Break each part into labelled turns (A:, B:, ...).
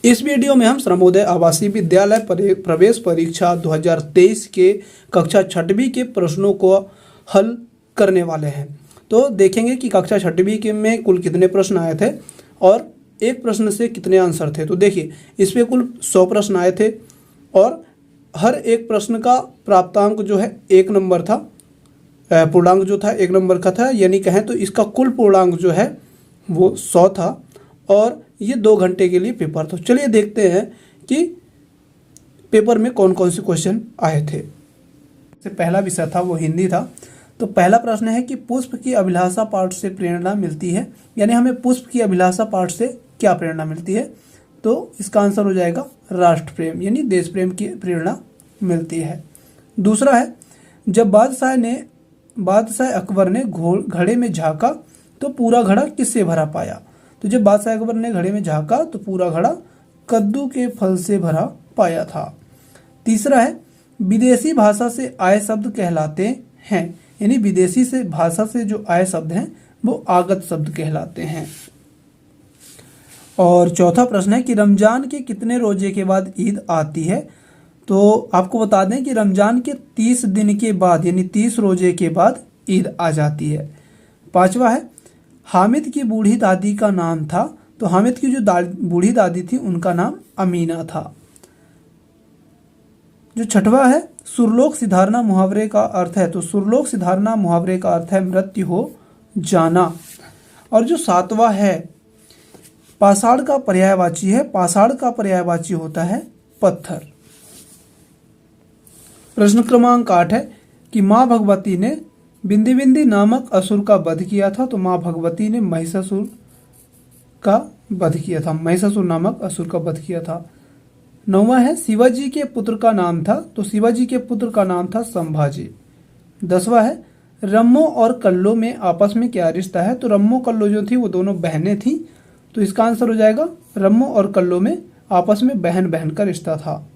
A: इस वीडियो में हम श्रमोदय आवासीय विद्यालय प्रवेश परीक्षा 2023 के कक्षा छठवीं के प्रश्नों को हल करने वाले हैं। तो देखेंगे कि कक्षा छठवीं के में कुल कितने प्रश्न आए थे और एक प्रश्न से कितने आंसर थे। तो देखिए, इस पे कुल 100 प्रश्न आए थे और हर एक प्रश्न का प्राप्तांक जो है 1 नंबर था, पूर्णांक जो था 1 नंबर का था, यानी कहें तो इसका कुल पूर्णांक जो है वो 100 था और ये 2 घंटे के लिए पेपर था। चलिए देखते हैं कि पेपर में कौन कौन से क्वेश्चन आए थे। से पहला विषय था वो हिंदी था। तो पहला प्रश्न है कि पुष्प की अभिलाषा पाठ से प्रेरणा मिलती है, यानी हमें पुष्प की अभिलाषा पाठ से क्या प्रेरणा मिलती है। तो इसका आंसर हो जाएगा राष्ट्र प्रेम, यानी देश प्रेम की प्रेरणा मिलती है। दूसरा है, जब बादशाह अकबर ने घड़े में झांका तो पूरा घड़ा किससे भरा पाया। तो जब बादशाह अकबर ने घड़े में झांका तो पूरा घड़ा कद्दू के फल से भरा पाया था। तीसरा है, विदेशी भाषा से आए शब्द कहलाते हैं, यानी विदेशी से भाषा से जो आए शब्द हैं वो आगत शब्द कहलाते हैं। और चौथा प्रश्न है कि रमजान के कितने रोजे के बाद ईद आती है। तो आपको बता दें कि रमजान के 30 दिन के बाद, यानी 30 रोजे के बाद ईद आ जाती है। पांचवा है, हामिद की बूढ़ी दादी का नाम था। तो हामिद की जो बूढ़ी दादी थी उनका नाम अमीना था। जो छठवा है, सुरलोक सिधारना मुहावरे का अर्थ है। तो सुरलोक सिधारना मुहावरे का अर्थ है मृत्यु हो जाना। और जो सातवां है, पाषाण का पर्यायवाची है। पाषाण का पर्यायवाची होता है पत्थर। प्रश्न क्रमांक 8 है कि माँ भगवती ने बिंदी बिंदी नामक असुर का वध किया था। तो माँ भगवती ने महिषासुर का वध किया था, महिषासुर नामक असुर का वध किया था। 9वां है, शिवाजी के पुत्र का नाम था। तो शिवाजी के पुत्र का नाम था संभाजी। 10वां है, रम्मो और कल्लो में आपस में क्या रिश्ता है। तो रम्मो कल्लो जो थी वो दोनों बहनें थी। तो इसका आंसर हो जाएगा रम्मो और कल्लो में आपस में बहन बहन का रिश्ता था।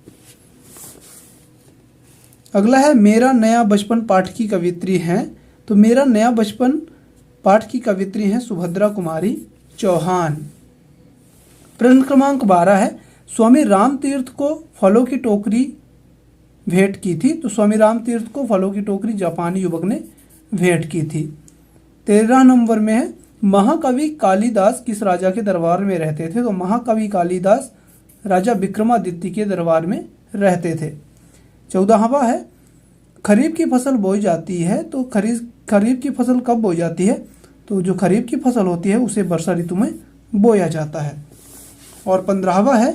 A: अगला है, मेरा नया बचपन पाठ की कवित्री हैं। तो मेरा नया बचपन पाठ की कवित्री हैं सुभद्रा कुमारी चौहान। प्रश्न क्रमांक 12 है, स्वामी रामतीर्थ को फलों की टोकरी भेंट की थी। तो स्वामी रामतीर्थ को फलों की टोकरी जापानी युवक ने भेंट की थी। 13 नंबर में है, महाकवि कालिदास किस राजा के दरबार में रहते थे। तो महाकवि कालिदास राजा विक्रमादित्य के दरबार में रहते थे। 14वां है, खरीफ की फसल बोई जाती है। तो खरीफ की फसल कब बोई जाती है। तो जो खरीफ की फसल होती है उसे वर्षा ऋतु में बोया जाता है। और 15वां है,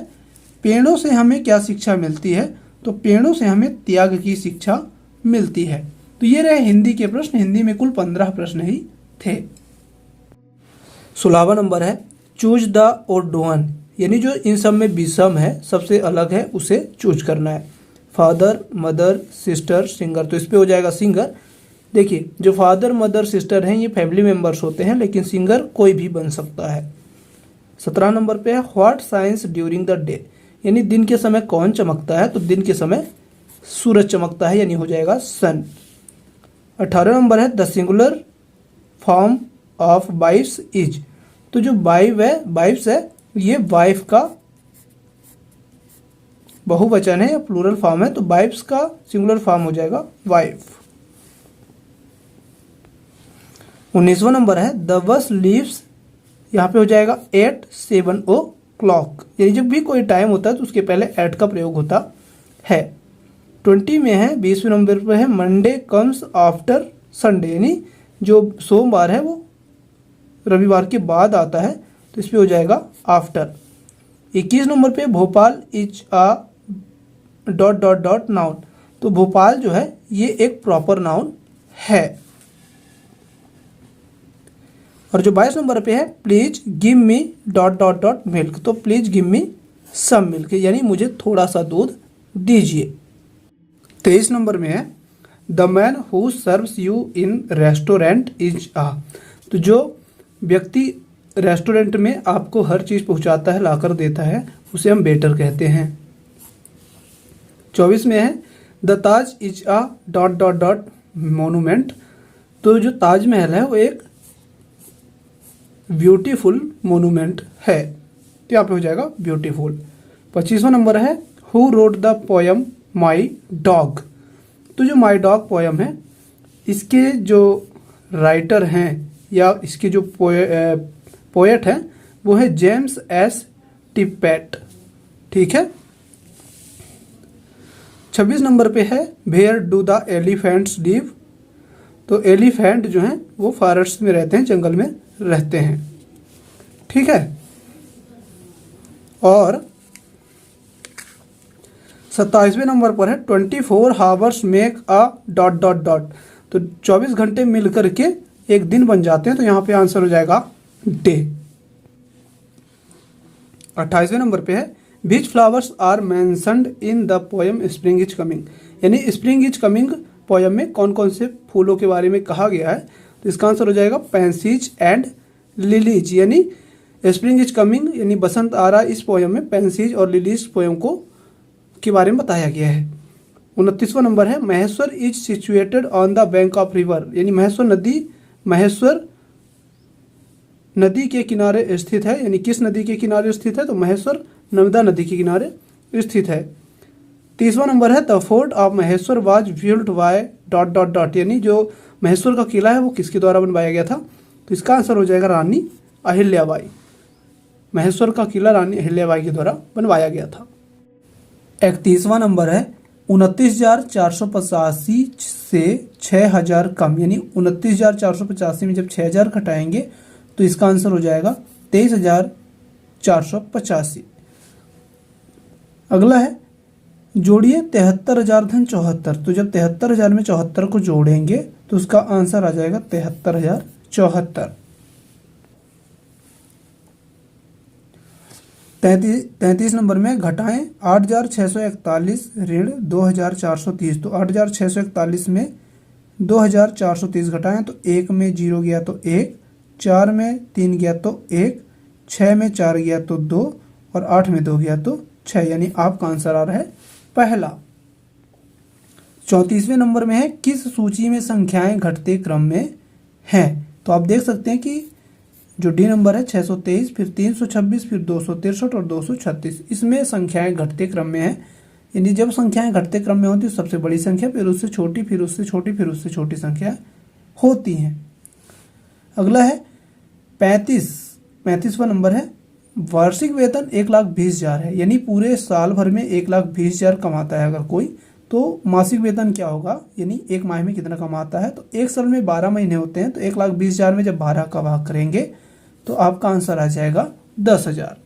A: पेड़ों से हमें क्या शिक्षा मिलती है। तो पेड़ों से हमें त्याग की शिक्षा मिलती है। तो ये रहे हिंदी के प्रश्न। हिंदी में कुल 15 प्रश्न ही थे। 16वां नंबर है, चूज द ओड वन, यानी जो इन सब में विषम है, सबसे अलग है, उसे चूज करना है। Father, mother, sister, singer. तो इस पे हो जाएगा सिंगर। देखिए, जो फादर, मदर, सिस्टर हैं ये फैमिली मेंबर्स होते हैं, लेकिन सिंगर कोई भी बन सकता है। 17 नंबर पे है, what science during the day, यानी दिन के समय कौन चमकता है। तो दिन के समय सूरज चमकता है, यानी हो जाएगा सन। 18 नंबर है, the singular form of wives is. तो जो वाइफ्स है ये वाइफ का बहुवचन है या प्लूरल फॉर्म है। तो वाइफ्स का सिंगुलर फॉर्म हो जाएगा वाइफ। 19वां नंबर है, द बस लीव्स, यहाँ पे हो जाएगा 8-7 o'clock, यानी जब भी कोई टाइम होता है तो उसके पहले एट का प्रयोग होता है। 20 में है, 20वें नंबर पर है, मंडे कम्स आफ्टर संडे, यानी जो सोमवार है वो रविवार के बाद आता है। तो इस पे हो जाएगा आफ्टर। 21 नंबर पे, भोपाल इज अ ... नाउन। तो भोपाल जो है ये एक प्रॉपर नाउन है। और जो 22 नंबर पे है, प्लीज गिव मी ... मिल्क। तो please give me some milk, यानी मुझे थोड़ा सा दूध दीजिए। 23 नंबर में है, the man who serves you in restaurant is a. तो जो व्यक्ति रेस्टोरेंट में आपको हर चीज़ पहुंचाता है, लाकर देता है, उसे हम वेटर कहते हैं। 24 में है, the Taj is a ... monument. तो जो ताजमहल है वो एक ब्यूटीफुल मोनूमेंट है। तो यहाँ पे हो जाएगा ब्यूटीफुल। 25वां नंबर है who wrote the poem my dog. तो जो माई डॉग पोयम है इसके जो राइटर हैं या इसके जो पोएट हैं वो है जेम्स एस टिपेट। ठीक है। 26 नंबर पे है where do the elephants live. तो एलिफेंट जो हैं वो फॉरेस्ट में रहते हैं, जंगल में रहते हैं। ठीक है। और 27वें नंबर पर है 24 hours make a dot dot dot. तो 24 घंटे मिल करके एक दिन बन जाते हैं, तो यहाँ पे आंसर हो जाएगा डे। 28वें नंबर पे है which flowers are mentioned in the poem spring is coming. यानी स्प्रिंग इज कमिंग पोएम में कौन कौन से फूलों के बारे में कहा गया है, तो इसका आंसर हो जाएगा पेंसीज एंड लिलीज। यानी स्प्रिंग इज कमिंग यानी बसंत आ रहा, इस पोएम में पेंसीज और लिलीज पोएम को के बारे में बताया गया है। 29वां नंबर है Maheshwar is situated on the bank of river. यानी महेश्वर नदी के किनारे स्थित है। यानी किस नदी के किनारे स्थित है, तो महेश्वर नर्मदा नदी के किनारे स्थित है। 30वां नंबर है the fort of Maheshwar was built by dot dot dot. यानी जो महेश्वर का किला है वो किसके द्वारा बनवाया गया था, तो इसका आंसर हो जाएगा रानी अहिल्याबाई। महेश्वर का किला रानी अहिल्याबाई के द्वारा बनवाया गया था। 31वां नंबर है 29,485 से 6,000 कम। यानी 29,485 में जब 6,000 घटाएंगे तो इसका आंसर हो जाएगा 23,485। अगला है जोड़िए 73,000 धन 74। तो जब 73,000 में 74 को जोड़ेंगे तो उसका आंसर आ जाएगा 73,074। 33 नंबर में घटाएं 8,641 ऋण 2,430। तो 8,641 में 2,430 घटाएं तो 1 में 0 गया तो 1, 4 में 3 गया तो 1, 6 में 4 गया तो 2 और 8 में 2 गया तो 6। यानी आपका आंसर आ रहा है पहला। 34वें नंबर में है किस सूची में संख्याएं घटते क्रम में हैं। तो आप देख सकते हैं कि जो डी नंबर है 623, फिर 326, फिर 263 और 236, इसमें संख्याएं घटते क्रम में हैं। यानी जब संख्याएं घटते क्रम में होती है सबसे बड़ी संख्या, फिर उससे छोटी, फिर उससे छोटी, फिर उससे छोटी संख्या होती हैं। अगला है 35वां नंबर है वार्षिक वेतन 1,20,000 है। यानी पूरे साल भर में 1,20,000 कमाता है अगर कोई, तो मासिक वेतन क्या होगा, यानी एक माह में कितना कमाता है। तो एक साल में 12 महीने होते हैं, तो 1,20,000 में जब 12 का भाग करेंगे तो आपका आंसर आ जाएगा 10,000।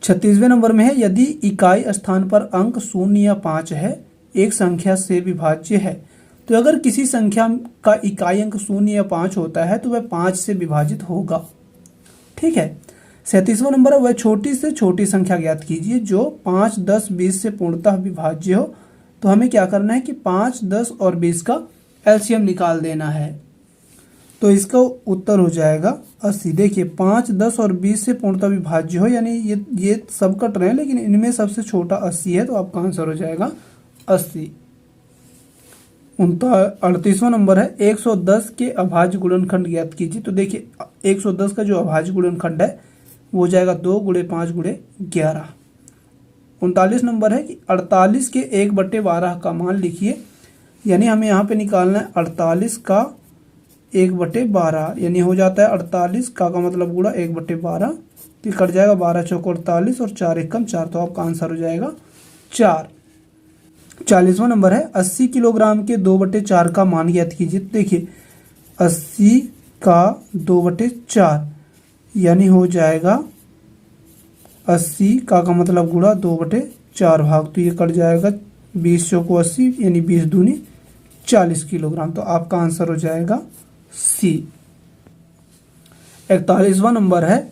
A: 36वें नंबर में है यदि इकाई स्थान पर अंक 0 या 5 है, एक संख्या से विभाज्य है। तो अगर किसी संख्या का इकाई अंक 0 या 5 होता है तो वह 5 से विभाजित होगा। ठीक है। 37वां नंबर है वह छोटी से छोटी संख्या ज्ञात कीजिए जो 5, 10, 20 से पूर्णतः विभाज्य हो। तो हमें क्या करना है कि 5, 10 और 20 का एलसीएम निकाल देना है। तो इसका उत्तर हो जाएगा 80। देखिए 5, 10 और 20 से पूर्णतः विभाज्य हो, यानी ये सब कट रहे हैं लेकिन इनमें सबसे छोटा 80 है, तो आपका आंसर हो जाएगा 80। 38वां नंबर है 110 के अभाज्य गुणनखंड ज्ञात कीजिए। तो देखिए 110 का जो अभाज्य गुणनखंड है वो हो जाएगा 2 × 5 × 11। 39 नंबर है कि 48 के 1/12 का मान लिखिए। यानी हमें यहाँ पे निकालना है 48 का 1/12, यानी हो जाता है 48 का मतलब गुणा 1/12, तो कट जाएगा 12 चौक 48 और 4 एकम 4, तो आपका आंसर हो जाएगा 4। 40वां नंबर है 80 किलोग्राम के 2/4 का मान ज्ञात कीजिए। तो देखिए 80 का 2/4 यानी हो जाएगा 80 का मतलब गुणा 2/4 भाग, तो ये कट जाएगा 20 चौक 80 यानी 20 दूनी 40 किलोग्राम, तो आपका आंसर हो जाएगा सी। 41वां नंबर है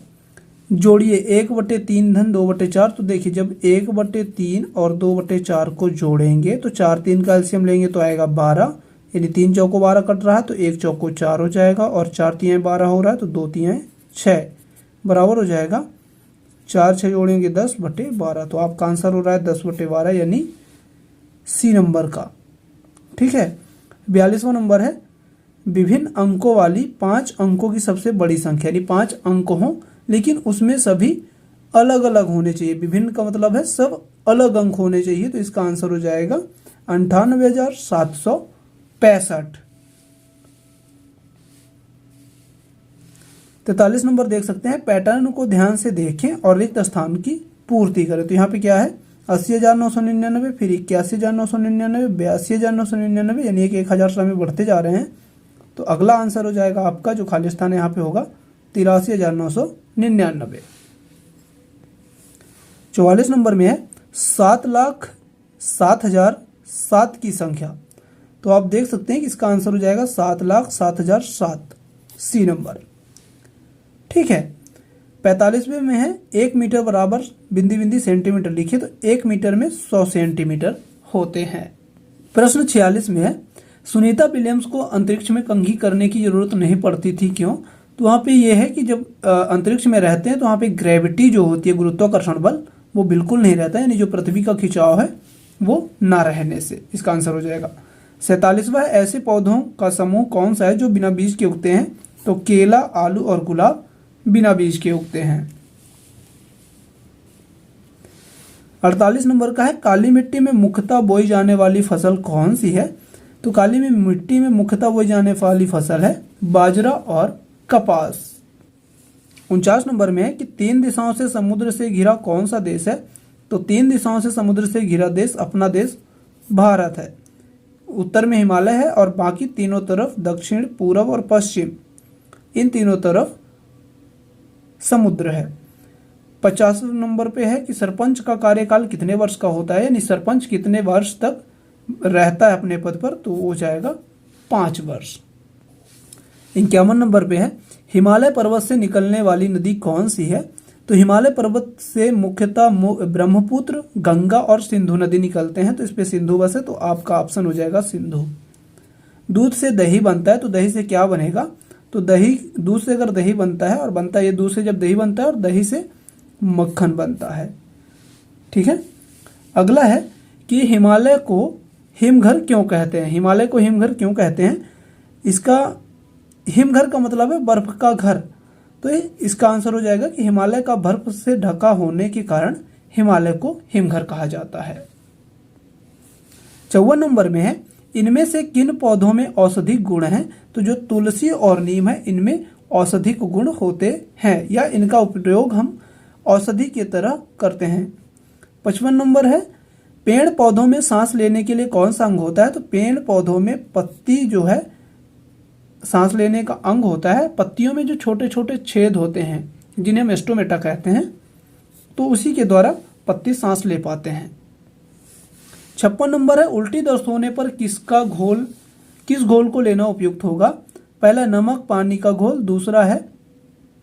A: जोड़िए 1/3 धन 2/4। तो देखिए जब 1/3 और 2/4 को जोड़ेंगे तो 4, 3 का एलसीएम लेंगे तो आएगा 12, यानी 3 चौको 12 कट रहा है तो 1 चौको 4 हो जाएगा, और 4 तिहाई 12 हो रहा है तो 2 तिहाई 6 बराबर हो जाएगा 4, 6 जोड़ेंगे 10/12, तो आपका आंसर हो रहा है 10/12 यानी सी नंबर का। ठीक है। 42वां नंबर है विभिन्न अंकों वाली 5 अंकों की सबसे बड़ी संख्या, यानी 5 अंक हों लेकिन उसमें सभी अलग अलग होने चाहिए। विभिन्न का मतलब है सब अलग अंक होने चाहिए, तो इसका आंसर हो जाएगा 98,765। 43 नंबर देख सकते हैं, पैटर्न को ध्यान से देखें और रिक्त स्थान की पूर्ति करें। तो यहाँ पे क्या है 80,999, फिर 81,999, 82,999, यानी कि 1,000 समय बढ़ते जा रहे हैं। तो अगला आंसर हो जाएगा आपका जो खाली स्थान है यहाँ पे होगा 83,999। 44 नंबर में है 7,07,007 की संख्या। तो आप देख सकते हैं कि इसका आंसर हो जाएगा 7,07,007, सी नंबर। ठीक है। 45वें में है 1 मीटर बराबर बिंदी बिंदी सेंटीमीटर लिखिए, तो 1 मीटर में 100 सेंटीमीटर होते हैं। प्रश्न 46 में है सुनीता विलियम्स को अंतरिक्ष में कंघी करने की जरूरत नहीं पड़ती थी, क्यों? तो वहाँ पे ये है कि जब अंतरिक्ष में रहते हैं तो वहाँ पे ग्रेविटी जो होती है, गुरुत्वाकर्षण बल, वो बिल्कुल नहीं रहता है, यानी जो पृथ्वी का खिंचाव है वो ना रहने से। इसका आंसर हो जाएगा 47वां ऐसे पौधों का समूह कौन सा है जो बिना बीज के उगते हैं? तो केला, आलू और गुलाब बिना बीज के उगते हैं। 48 नंबर का है काली मिट्टी में मुख्यतः बोई जाने वाली फसल कौन सी है? तो काली मिट्टी में मुख्यतः बोई जाने वाली फसल है बाजरा और कपास। 49 नंबर में है कि 3 दिशाओं से समुद्र से घिरा कौन सा देश है? तो 3 दिशाओं से समुद्र से घिरा देश अपना देश भारत है। उत्तर में हिमालय है और बाकी तीनों तरफ दक्षिण, पूर्व और पश्चिम, इन तीनों तरफ समुद्र है। 50 नंबर पे है कि सरपंच का कार्यकाल कितने वर्ष का होता है, यानी सरपंच कितने वर्ष तक रहता है अपने पद पर? तो वो जाएगा 5 वर्ष। 51 नंबर पे है हिमालय पर्वत से निकलने वाली नदी कौन सी है? तो हिमालय पर्वत से मुख्यतः ब्रह्मपुत्र, गंगा और सिंधु नदी निकलते हैं, तो इस पे सिंधु बस है, तो आपका ऑप्शन हो जाएगा सिंधु। दूध से दही बनता है, तो दही से क्या बनेगा? तो दही, दूध से अगर दही बनता है और बनता है ये दूध से जब दही बनता है और दही से मक्खन बनता है। ठीक है। अगला है कि हिमालय को हिमघर क्यों कहते हैं? हिमालय को हिमघर क्यों कहते हैं? इसका हिमघर का मतलब है बर्फ का घर, तो इसका आंसर हो जाएगा कि हिमालय का बर्फ से ढका होने के कारण हिमालय को हिमघर कहा जाता है। 54 नंबर में है इनमें से किन पौधों में औषधिक गुण हैं? तो जो तुलसी और नीम है इनमें औषधिक गुण होते हैं, या इनका उपयोग हम औषधि की तरह करते हैं। 55 नंबर है पेड़ पौधों में सांस लेने के लिए कौन सा अंग होता है? तो पेड़ पौधों में पत्ती जो है सांस लेने का अंग होता है। पत्तियों में जो छोटे छोटे छेद होते हैं जिन्हें हम स्टोमेटा कहते हैं, तो उसी के द्वारा पत्ती सांस ले पाते हैं। 56 नंबर है उल्टी दस्त होने पर किस घोल को लेना उपयुक्त होगा? पहला नमक पानी का घोल, दूसरा है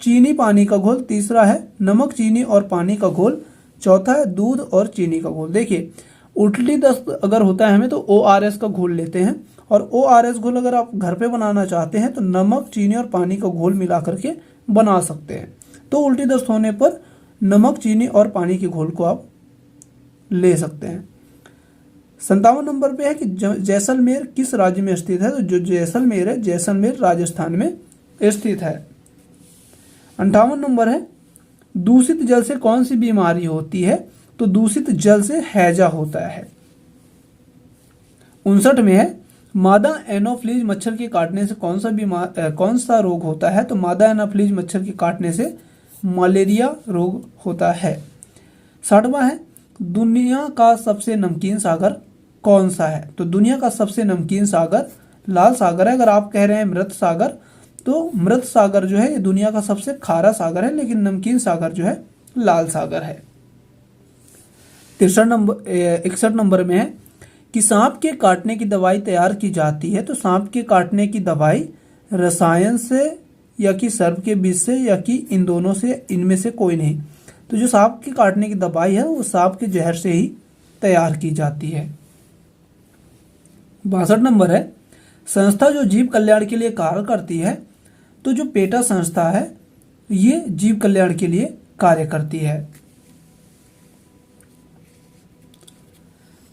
A: चीनी पानी का घोल, तीसरा है नमक चीनी और पानी का घोल, चौथा है दूध और चीनी का घोल। देखिए उल्टी दस्त अगर होता है हमें तो ORS का घोल लेते हैं, और ORS घोल अगर आप घर पे बनाना चाहते हैं तो नमक चीनी और पानी का घोल मिला करके बना सकते हैं। तो उल्टी दस्त होने पर नमक चीनी और पानी के घोल को आप ले सकते हैं। 57 नंबर पे है कि जैसलमेर किस राज्य में स्थित है? तो जो जैसलमेर है जैसलमेर राजस्थान में स्थित है। 58 नंबर है दूषित जल से कौन सी बीमारी होती है? तो दूषित जल से हैजा होता है। 59 में है मादा एनोफ्लीज मच्छर के काटने से कौन सा रोग होता है? तो मादा एनोफ्लीज मच्छर के काटने से मलेरिया रोग होता है। 60वां है दुनिया का सबसे नमकीन सागर कौन सा है? तो दुनिया का सबसे नमकीन सागर लाल सागर है। अगर आप कह रहे हैं मृत सागर, तो मृत सागर जो है ये दुनिया का सबसे खारा सागर है, लेकिन नमकीन सागर जो है लाल सागर है। 61 नंबर में है कि सांप के काटने की दवाई तैयार की जाती है। तो सांप के काटने की दवाई रसायन से या कि सर्प के विष से या कि इन दोनों से, इनमें से कोई नहीं। तो जो सांप के काटने की दवाई है वो सांप के जहर से ही तैयार की जाती है। 62 नंबर है संस्था जो जीव कल्याण के लिए कार्य करती है। तो जो पेटा संस्था है ये जीव कल्याण के लिए कार्य करती है।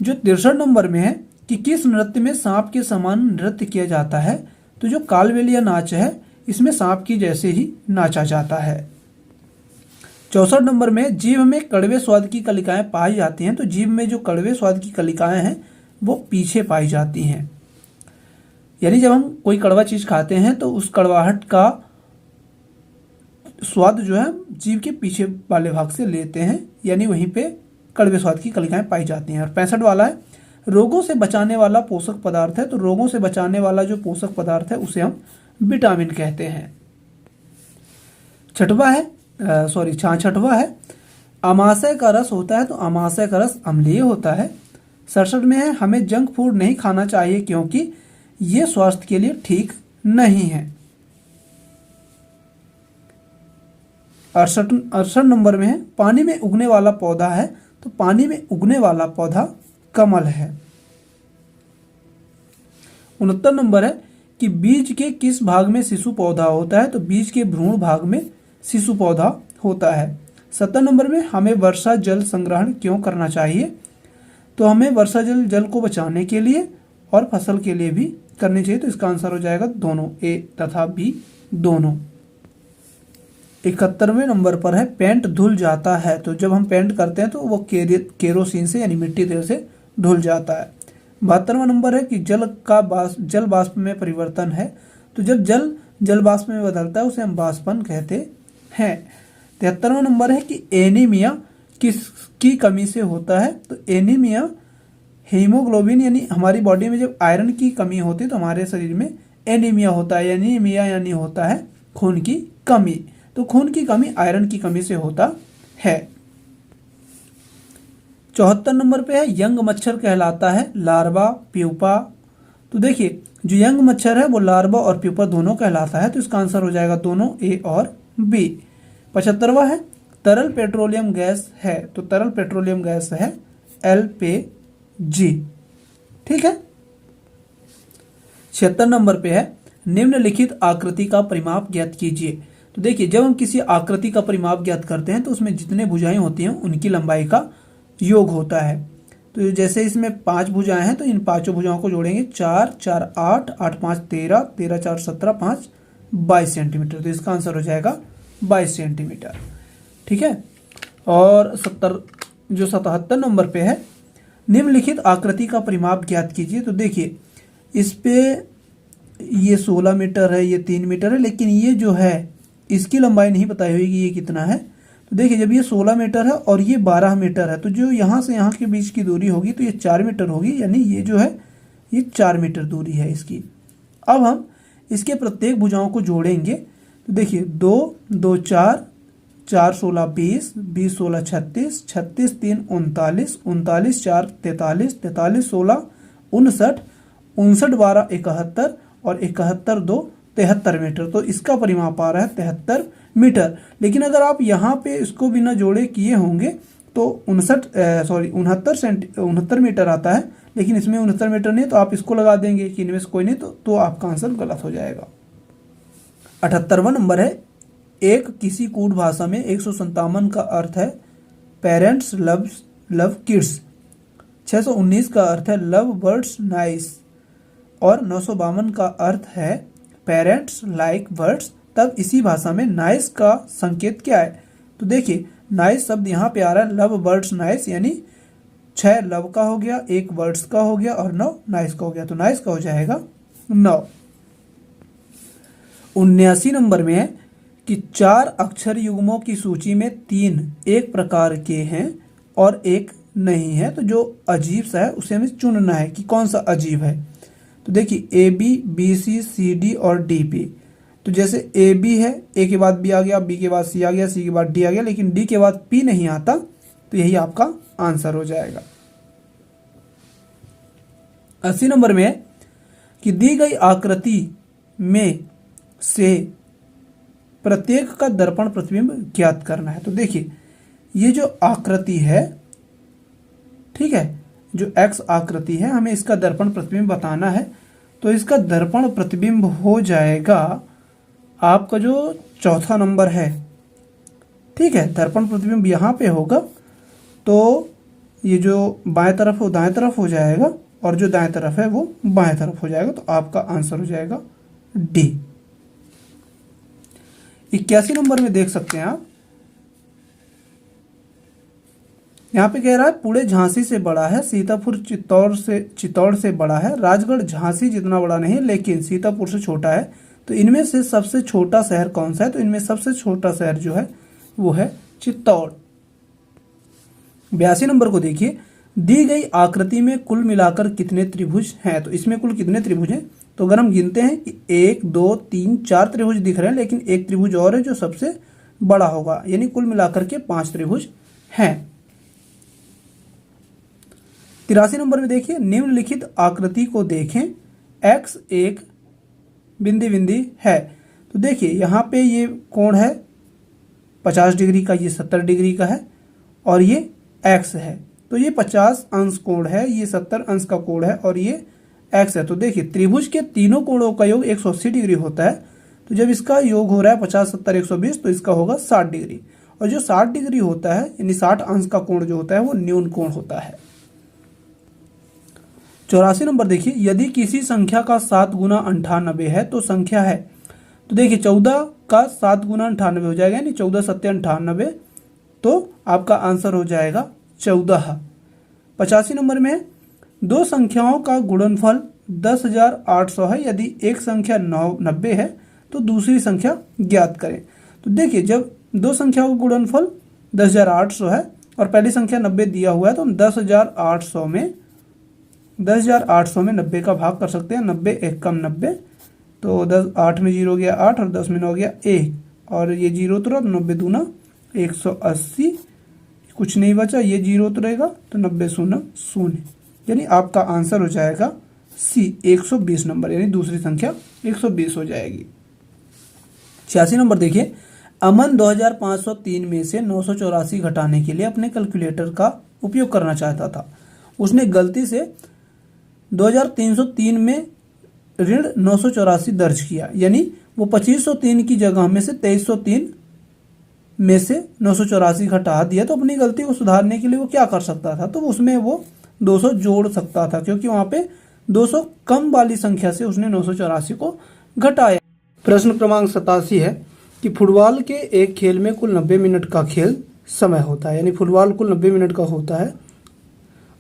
A: जो 63 नंबर में है कि किस नृत्य में सांप के समान नृत्य किया जाता है? तो जो कालबेलिया नाच है इसमें सांप की जैसे ही नाचा जाता है। 64 नंबर में जीभ में कड़वे स्वाद की कलिकाएं पाई जाती हैं। तो जीभ में जो कड़वे स्वाद की कलिकाएं हैं वो पीछे पाई जाती हैं, यानी जब हम कोई कड़वा चीज खाते हैं तो उस कड़वाहट का स्वाद जो है जीभ के पीछे वाले भाग से लेते हैं, यानी वहीं पे कड़वे स्वाद की कलिकाएं पाई जाती हैं। और 65 वाला है रोगों से बचाने वाला पोषक पदार्थ है। तो रोगों से बचाने वाला जो पोषक पदार्थ है उसे हम विटामिन कहते हैं। छठवा है 66वां है अमाशय का रस होता है। तो अमाशय का रस अम्लीय होता है। 67 में है हमें जंक फूड नहीं खाना चाहिए क्योंकि ये स्वास्थ्य के लिए ठीक नहीं है। 68 नंबर में है पानी में उगने वाला पौधा है। तो पानी में उगने वाला पौधा कमल है। 69 नंबर है कि बीज के किस भाग में शिशु पौधा होता है। तो बीज के भ्रूण भाग में शिशु पौधा होता है। 70 नंबर में हमें वर्षा जल संग्रहण क्यों करना चाहिए। तो हमें वर्षा जल को बचाने के लिए और फसल के लिए भी करनी चाहिए। तो इसका आंसर हो जाएगा दोनों, ए तथा बी दोनों। 71वें नंबर पर है पेंट धुल जाता है। तो जब हम पेंट करते हैं तो वो केरोसिन से यानी मिट्टी तेल से धुल जाता है। 72वां नंबर है कि जल बाष्प में परिवर्तन है। तो जब जल बाष्प में बदलता है उसे हम बाष्पन कहते हैं। 73वां नंबर है कि एनीमिया किसकी कमी से होता है। तो एनीमिया हीमोग्लोबिन यानी हमारी बॉडी में जब आयरन की कमी होती है तो हमारे शरीर में एनीमिया होता है। एनीमिया यानी होता है खून की कमी। तो खून की कमी आयरन की कमी से होता है। 74 नंबर पे है यंग मच्छर कहलाता है लार्वा प्यूपा। तो देखिए जो यंग मच्छर है वो लार्वा और प्यूपा दोनों कहलाता है। तो इसका आंसर हो जाएगा दोनों, ए और बी। 75वां है तरल पेट्रोलियम गैस है। तो तरल पेट्रोलियम गैस है एलपीजी। ठीक है। 76 नंबर पे है निम्नलिखित आकृति का परिमाप ज्ञात कीजिए। तो देखिए जब हम किसी आकृति का परिमाप ज्ञात करते हैं तो उसमें जितने भुजाएं होती हैं उनकी लंबाई का योग होता है। तो जैसे इसमें 5 भुजाएं हैं तो इन 5 भुजाओं को जोड़ेंगे 4 4 8 8 5 13 13 4 17 5 22 सेंटीमीटर। तो इसका आंसर हो जाएगा 22 सेंटीमीटर। ठीक है। और 77 नंबर पे है निम्नलिखित आकृति का परिमाप ज्ञात कीजिए। तो देखिए इस पे ये 16 मीटर है, ये 3 मीटर है, लेकिन ये जो है इसकी लंबाई नहीं बताई हुई कि ये कितना है। तो देखिए जब ये 16 मीटर है और ये 12 मीटर है तो जो यहाँ से यहाँ के बीच की दूरी होगी तो ये 4 मीटर होगी, यानी ये जो है ये 4 मीटर दूरी है इसकी। अब हम इसके प्रत्येक भुजाओं को जोड़ेंगे। तो देखिए 2 2 4 4 16 20 20 16 36 36 3 39 39 4 43 43 16 59 59 12 71 और 71 2 73 मीटर। तो इसका परिमाप आ रहा है 73 मीटर। लेकिन अगर आप यहाँ पे इसको बिना जोड़े किए होंगे तो 69 मीटर आता है, लेकिन इसमें 69 मीटर नहीं, तो आप इसको लगा देंगे कि इनमें से कोई नहीं, तो आपका आंसर गलत हो जाएगा। 78वां नंबर है एक किसी कूट भाषा में 157 का अर्थ है पेरेंट्स लव किड्स। 619 का अर्थ है लव बर्ड्स नाइस और 952 का अर्थ है पेरेंट्स लाइक बर्ड्स। तब इसी भाषा में नाइस का संकेत क्या है। तो देखिए नाइस शब्द यहाँ पे आ रहा है लव बर्ड्स नाइस, यानी 6 लव का हो गया, 1 बर्ड्स का हो गया और 9 नाइस का हो गया। तो नाइस का हो जाएगा 9। 79 नंबर में है कि 4 अक्षर युग्मों की सूची में 3 एक प्रकार के हैं और 1 नहीं है। तो जो अजीब सा है उसे हमें चुनना है कि कौन सा अजीब है। तो देखिए A B B C C D और डी पी। तो जैसे ए बी है, ए के बाद बी आ गया, बी के बाद सी आ गया, सी के बाद डी आ गया, लेकिन डी के बाद पी नहीं आता, तो यही आपका आंसर हो जाएगा। 80 नंबर में है कि दी गई आकृति में से प्रत्येक का दर्पण प्रतिबिंब ज्ञात करना है। तो देखिए ये जो आकृति है, ठीक है, जो एक्स आकृति है, हमें इसका दर्पण प्रतिबिंब बताना है। तो इसका दर्पण प्रतिबिंब हो जाएगा आपका जो चौथा नंबर है। ठीक है, दर्पण प्रतिबिंब यहाँ पे होगा, तो ये जो बाएं तरफ हो दाएं तरफ हो जाएगा और जो दाएं तरफ है वो बाएं तरफ हो जाएगा। तो आपका आंसर हो जाएगा डी। 81 नंबर में देख सकते हैं आप यहाँ पे कह रहा है पुणे झांसी से बड़ा है, सीतापुर चित्तौड़ से बड़ा है, राजगढ़ झांसी जितना बड़ा नहीं लेकिन सीतापुर से छोटा है। तो इनमें से सबसे छोटा शहर कौन सा है? तो इनमें सबसे छोटा शहर जो है वो है चित्तौड़। 82 नंबर को देखिए, दी गई आकृति में कुल मिलाकर कितने त्रिभुज हैं? तो इसमें कुल कितने त्रिभुज हैं? तो अगर हम गिनते हैं कि 1 2 3 4 त्रिभुज दिख रहे हैं, लेकिन एक त्रिभुज और है जो सबसे बड़ा होगा, यानी कुल मिलाकर के 5 त्रिभुज हैं। 83 नंबर में देखिए, निम्नलिखित आकृति को देखें, x एक बिंदी बिंदी है। तो देखिए यहाँ पे ये कोण है 50 डिग्री का, ये 70 डिग्री का है और ये x है। तो ये 50 अंश कोण है, ये 70 अंश का कोण है और ये x है। तो देखिए त्रिभुज के तीनों कोणों का योग 180 डिग्री होता है। तो जब इसका योग हो रहा है 50 70 120 तो इसका होगा 60 डिग्री। और जो 60 डिग्री होता है यानी 60 अंश का कोण जो होता है वो न्यून कोण होता है। 84 नंबर देखिए, यदि किसी संख्या का 7 गुना 98 है तो संख्या है। तो देखिए 14 का 7 गुना 98 हो जाएगा, यानी 14 सत्ते 98, तो आपका आंसर हो जाएगा 14। 85 नंबर में दो संख्याओं का गुणनफल 10,800 है, यदि एक संख्या 90 है तो दूसरी संख्या ज्ञात करें। तो देखिए जब दो संख्याओं का गुणनफल 10,800 है और पहली संख्या 90 दिया हुआ है तो हम 10,800 में 90 का भाग कर सकते हैं। 90 एक कम 90, तो 10 8 में 0 हो गया 8 और 10 में 9 हो गया 1 और ये 0 उतरा तो 90 दूना 180, कुछ नहीं बचा, ये 0 उतरेगा तो 90 शून्य शून्य, यानी आपका आंसर हो जाएगा सी 120 नंबर, यानी दूसरी संख्या 120 हो जाएगी। 86 नंबर देखिए, अमन 2503 में से 984 घटाने के लिए अपने कैलकुलेटर का उपयोग करना चाहता था। उसने गलती से 2303 में ऋण 984 दर्ज किया, यानी वो 2503 की जगह में से 2303 में से 984 घटा दिया। तो अपनी गलती को सुधारने के लिए वो क्या कर सकता था? तो उसमें वो 200 जोड़ सकता था, क्योंकि वहां पे 200 कम वाली संख्या से उसने 984 को घटाया। प्रश्न क्रमांक 87 है कि फुटबॉल के एक खेल में कुल 90 मिनट का खेल समय होता है, यानी फुटबॉल कुल 90 मिनट का होता है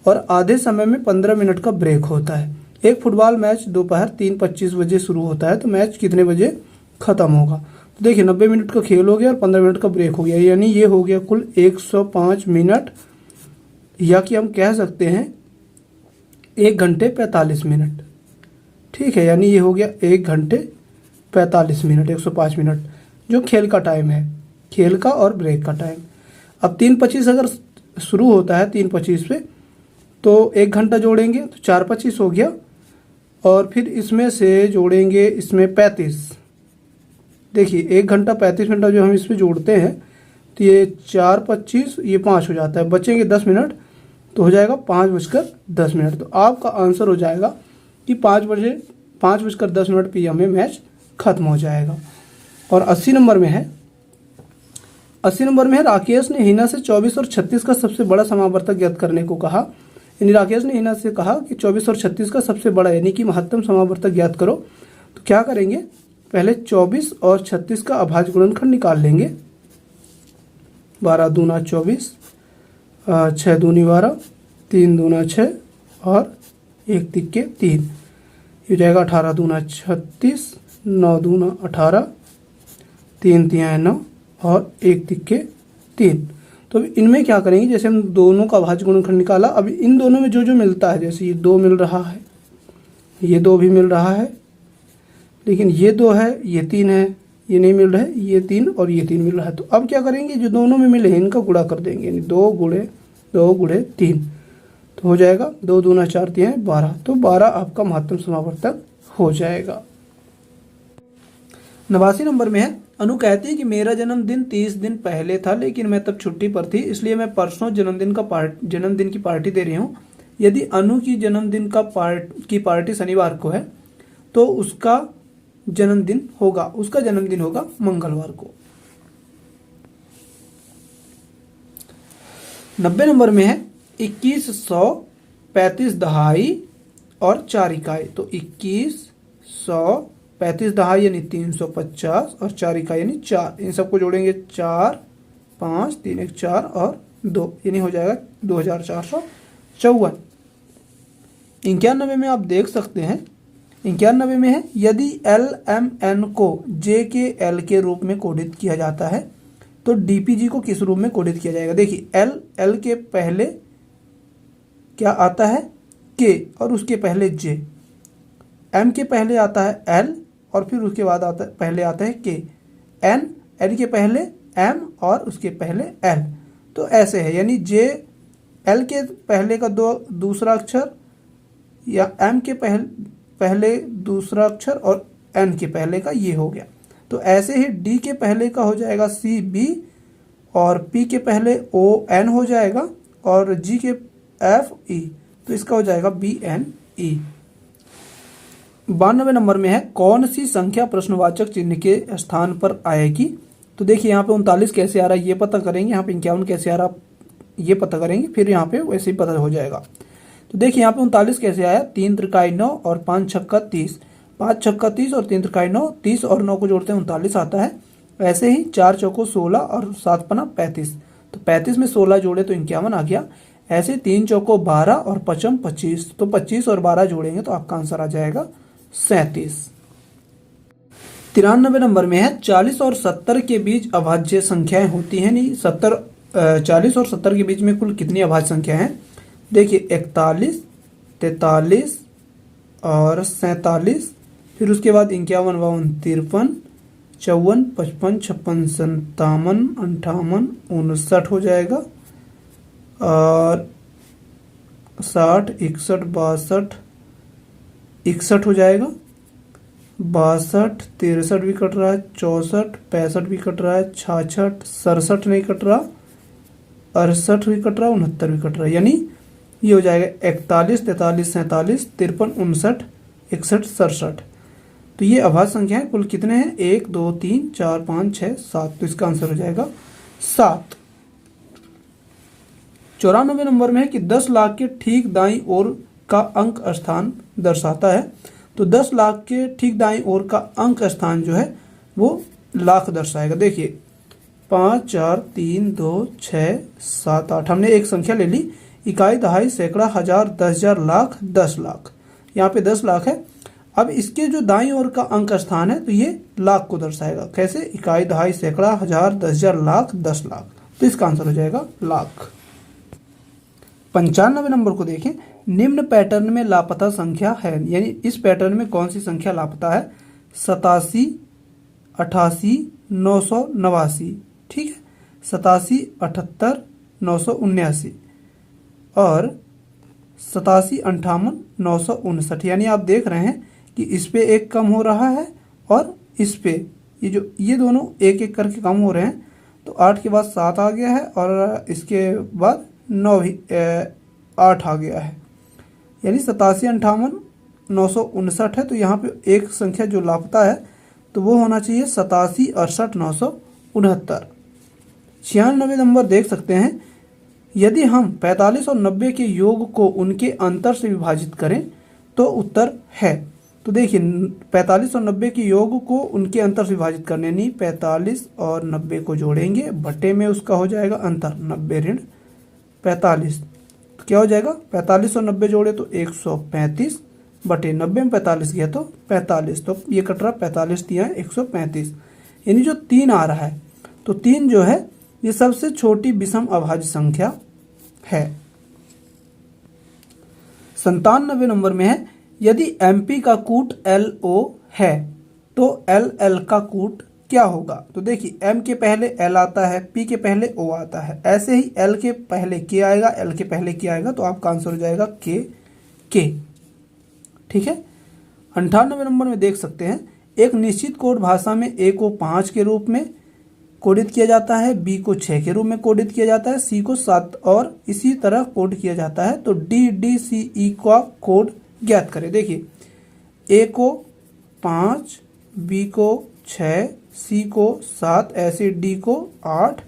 A: और आधे समय में 15 मिनट का ब्रेक होता है। एक फुटबॉल मैच दोपहर 3:25 बजे शुरू होता है, तो मैच कितने बजे खत्म होगा? तो देखिए 90 मिनट का खेल हो गया और 15 मिनट का ब्रेक हो गया, यानी ये हो गया कुल 105 मिनट, या कि हम कह सकते हैं 1 घंटे 45 मिनट। ठीक है, यानी ये हो गया 1 घंटे 45 मिनट, 105 मिनट जो खेल का टाइम है, खेल का और ब्रेक का टाइम। अब 3:25 अगर शुरू होता है 3:25 पे, तो 1 घंटा जोड़ेंगे तो 4:25 हो गया और फिर इसमें से जोड़ेंगे इसमें 35। देखिए 1 घंटा 35 मिनट जो हम इसमें जोड़ते हैं तो ये 4:25 ये 5 हो जाता है, बचेंगे 10 मिनट तो हो जाएगा 5:10। तो आपका आंसर हो जाएगा कि 5:10 PM में मैच खत्म हो जाएगा। और 80 नंबर में है, 80 नंबर में है, राकेश ने हिना से 24 और 36 का सबसे बड़ा समावर्तक ज्ञात करने को कहा। यानी राकेश ने हिना से कहा कि 24 और 36 का सबसे बड़ा यानी कि महत्तम समावर्तक ज्ञात करो। तो क्या करेंगे, पहले 24 और 36 का अभाज्य गुणनखंड निकाल लेंगे। 12 दूना 24, 6 दूनी 12, 3 दूना 6 और 1 तिक्के 3, ये जाएगा 18 दूना 36, 9 दूना 18, 3 तिहाई 9 और 1 तिक्के 3। तो इनमें क्या करेंगे, जैसे हम दोनों का अभाज्य गुणनखंड निकाला, अब इन दोनों में जो जो मिलता है, जैसे ये 2 मिल रहा है, ये 2 भी मिल रहा है, लेकिन ये 2 है, ये 3 है, ये नहीं मिल रहा है, ये 3 और ये 3 मिल रहा है। तो अब क्या करेंगे, जो दोनों में मिले हैं इनका गुणा कर देंगे, यानी 2 गुणे 3, तो हो जाएगा 2 दूना 4 तिहाई 12। तो 12 आपका महत्तम समावर्तक हो जाएगा। 89 नंबर में है, अनु कहती है कि मेरा जन्मदिन 30 दिन पहले था, लेकिन मैं तब छुट्टी पर थी, इसलिए मैं परसों जन्मदिन की पार्टी दे रही हूँ। यदि अनु की जन्मदिन की पार्टी शनिवार को है तो उसका जन्मदिन होगा मंगलवार को। 90 नंबर में है, 2100 35 दहाई और 4 इकाई। तो 2100 35 दहाई यानी 350 और 4 इकाई यानी 4, इन सबको जोड़ेंगे 4 5 3 1 4 और 2, यानी हो जाएगा 2454। 91 में आप देख सकते हैं, 91 में है यदि एल एम एन को जे के एल के रूप में कोडित किया जाता है तो डीपीजी को किस रूप में कोडित किया जाएगा। देखिए एल के पहले क्या आता है के और उसके पहले जे, एम के पहले आता है एल और फिर उसके बाद पहले आता है के, एन के पहले एम और उसके पहले एल। तो ऐसे है, यानी जे एल के पहले का दूसरा अक्षर या एम के पहले दूसरा अक्षर और एन के पहले का ये हो गया। तो ऐसे ही डी के पहले का हो जाएगा सी बी और पी के पहले ओ एन हो जाएगा और जी के एफ ई, तो इसका हो जाएगा बी एन ई। 92 नंबर में है कौन सी संख्या प्रश्नवाचक चिन्ह के स्थान पर आएगी। तो देखिए यहाँ पे 39 कैसे आ रहा है ये पता करेंगे, यहाँ पे 51 कैसे आ रहा ये पता करेंगे, फिर यहाँ पे वैसे ही पता हो जाएगा। तो देखिए यहाँ पे 39 कैसे आया, 3 त्रिकाई 9 और 5 छक्का 30, 5 छक्का 30 और 3 त्रिकाई 9, 30 और 9 को जोड़ते हैं 39 आता है। ऐसे ही 4 चौको 16 और 7 पना 35, तो 35 में 16 जोड़े तो 51 आ गया। ऐसे 3 चौको 12 और 5 25, तो 25 और 12 जोड़ेंगे तो आपका आंसर आ जाएगा 37। 93 नंबर में है 40 और 70 के बीच अभाज्य संख्याएं होती हैं, नहीं 40 और 70 के बीच में कुल कितनी अभाज्य संख्या हैं। देखिए 41, 43 और 47, फिर उसके बाद 51, 52, 53, 54, 55, 56, 57, 58, 59 हो जाएगा और 60, 61, 62, 61 हो जाएगा, 62, 63 भी कट रहा है, 64, 65 भी कट रहा है, 66, 67 नहीं कट रहा, 68 भी कट रहा, 69 भी कट रहा है, यानी ये हो जाएगा 41, 43, 47, 53, 59, 61, 67। तो ये अभाज्य संख्या है, कुल कितने हैं 1 2 3 4 5 6 7, तो इसका आंसर हो जाएगा 7। 94 नंबर में है कि 10 लाख के ठीक दाईं ओर का अंक स्थान दर्शाता है। तो 10 लाख के ठीक दाईं ओर का अंक स्थान जो है वो लाख दर्शाएगा। देखिए 5 4 3 2 6 7 8, हमने एक संख्या ले ली, इकाई दहाई सैकड़ा हजार 10,000 लाख 10 लाख, यहाँ पे 10 लाख है। अब इसके जो दाईं ओर का अंक स्थान है तो ये लाख को दर्शाएगा। कैसे, इकाई दहाई सैकड़ा हजार 10,000 लाख 10 लाख, तो इसका आंसर हो जाएगा लाख। 95 नंबर को देखें, निम्न पैटर्न में लापता संख्या है, यानी इस पैटर्न में कौन सी संख्या लापता है। 87, 88, 989, ठीक है, 87, 78, 979 और 87, 58, 959, यानी आप देख रहे हैं कि इस पे एक कम हो रहा है और इस पे ये दोनों एक एक करके कम हो रहे हैं। तो 8 के बाद 7 आ गया है और इसके बाद 9 भी 8 आ गया है, यानी 87, 58, 959 है। तो यहाँ पे एक संख्या जो लापता है तो वो होना चाहिए 87, 68, 969। 96 नंबर देख सकते हैं, यदि हम 45 और 90 के योग को उनके अंतर से विभाजित करें तो उत्तर है। तो देखिए 45 और 90 के योग को उनके अंतर से विभाजित करने, नहीं 45 और 90 को जोड़ेंगे, बटे में उसका हो जाएगा अंतर 90 ऋण 45, तो क्या हो जाएगा 45 और 90 जोड़े तो 135 बटे 90 में 45 गया तो 45, तो ये कट रहा 45 दिया है 135, यानी जो 3 आ रहा है तो 3 जो है ये सबसे छोटी विषम अभाज्य संख्या है। 97 नंबर में है, यदि MP का कूट LO है तो LL का कूट क्या होगा। तो देखिए M के पहले L आता है, P के पहले O आता है, ऐसे ही L के पहले K आएगा, L के पहले K आएगा, तो आपका आंसर हो जाएगा K, ठीक है। 98 नंबर में देख सकते हैं, एक निश्चित कोड भाषा में A को 5 के रूप में कोडित किया जाता है, B को 6 के रूप में कोडित किया जाता है, C को 7 और इसी तरह कोड किया जाता है। तो DDCE का कोड ज्ञात करें। देखिए A को 5, B को 6, C को 7, ऐसे D को 8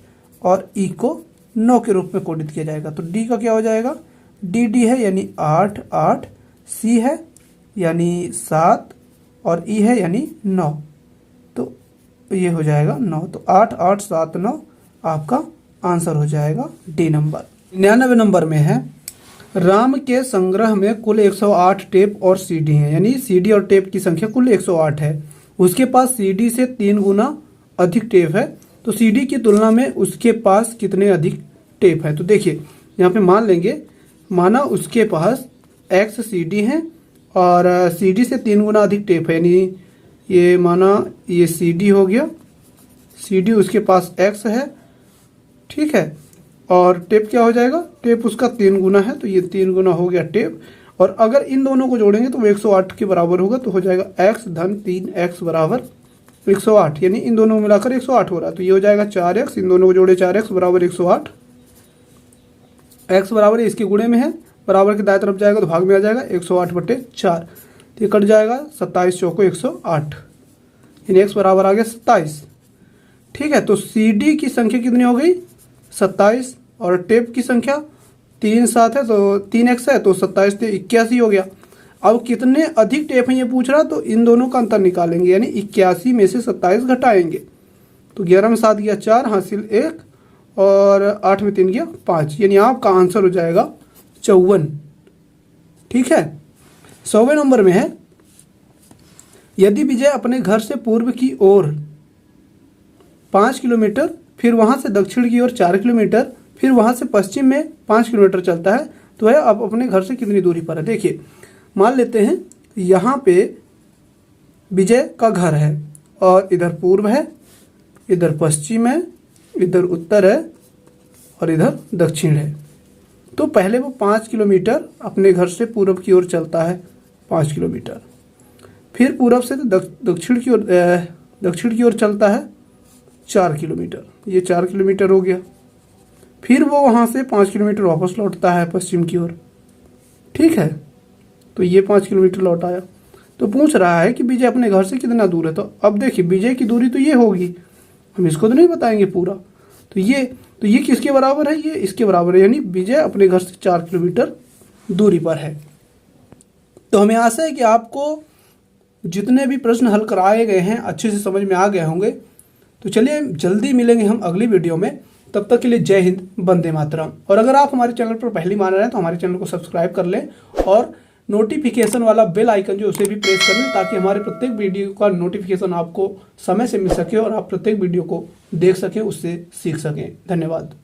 A: और E को 9 के रूप में कोडित किया जाएगा। तो D का क्या हो जाएगा, DD है यानी 8 8, C है यानी 7 और E है यानी 9, तो ये हो जाएगा 9। तो 8 8 7 9 आपका आंसर हो जाएगा डी नंबर। 99 नंबर में है, राम के संग्रह में कुल 108 टेप और सीडी हैं, यानी सीडी और टेप की संख्या कुल 108 है। उसके पास सीडी से 3 गुना अधिक टेप है, तो सीडी की तुलना में उसके पास कितने अधिक टेप है। तो देखिए यहाँ पे मान लेंगे, माना उसके पास एक्स सीडी है और सीडी से 3 गुना अधिक टेप है, यानी ये माना ये सीडी हो गया, सीडी उसके पास एक्स है, ठीक है, और टेप क्या हो जाएगा, टेप उसका 3 गुना है, तो ये 3 गुना हो गया टेप। और अगर इन दोनों को जोड़ेंगे तो वो 108 के बराबर होगा, तो हो जाएगा x धन 3x बराबर 108, यानी इन दोनों को मिलाकर 108 हो रहा है। तो ये हो जाएगा 4x, इन दोनों को जोड़े 4x बराबर 108, x बराबर इसके गुणे में है, बराबर के दाएं तरफ जाएगा तो भाग में आ जाएगा 108/4, तो ये कट जाएगा 27 चौको 108, यानी x बराबर आ गया 27। ठीक है, तो CD की संख्या कितनी हो गई 27 और टेप की संख्या 3 7 है, तो 3x है, तो 27 से 81 हो गया। अब कितने अधिक टेप हैं ये पूछ रहा, तो इन दोनों का अंतर निकालेंगे, यानी 81 में से 27 घटाएंगे, तो 11 में 7 गया 4, हासिल 1 और 8 में 3 गया 5, यानी आपका आंसर हो जाएगा 54। ठीक है, 100वें नंबर में है, यदि विजय अपने घर से पूर्व की ओर 5 किलोमीटर, फिर वहां से दक्षिण की ओर 4 किलोमीटर, फिर वहां से पश्चिम में 5 किलोमीटर चलता है, तो है अब अपने घर से कितनी दूरी पर है। देखिए मान लेते हैं यहाँ पे विजय का घर है और इधर पूर्व है, इधर पश्चिम है, इधर उत्तर है और इधर दक्षिण है। तो पहले वो 5 किलोमीटर अपने घर से पूर्व की ओर चलता है, 5 किलोमीटर, फिर पूर्व से दक्षिण की ओर चलता है 4 किलोमीटर, ये 4 किलोमीटर हो गया, फिर वो वहाँ से 5 किलोमीटर वापस लौटता है पश्चिम की ओर। ठीक है, तो ये 5 किलोमीटर लौट आया। तो पूछ रहा है कि विजय अपने घर से कितना दूर है, तो अब देखिए विजय की दूरी तो ये होगी, हम इसको तो नहीं बताएंगे पूरा, तो ये किसके बराबर है, ये इसके बराबर है, यानी विजय अपने घर से 4 किलोमीटर दूरी पर है। तो हमें आशा है कि आपको जितने भी प्रश्न हल कराए गए हैं अच्छे से समझ में आ गए होंगे। तो चलिए जल्दी मिलेंगे हम अगली वीडियो में, तब तक के लिए जय हिंद, वंदे मातरम। और अगर आप हमारे चैनल पर पहली बार आए हैं तो हमारे चैनल को सब्सक्राइब कर लें और नोटिफिकेशन वाला बेल आइकन जो उसे भी प्रेस कर लें, ताकि हमारे प्रत्येक वीडियो का नोटिफिकेशन आपको समय से मिल सके और आप प्रत्येक वीडियो को देख सकें, उससे सीख सकें। धन्यवाद।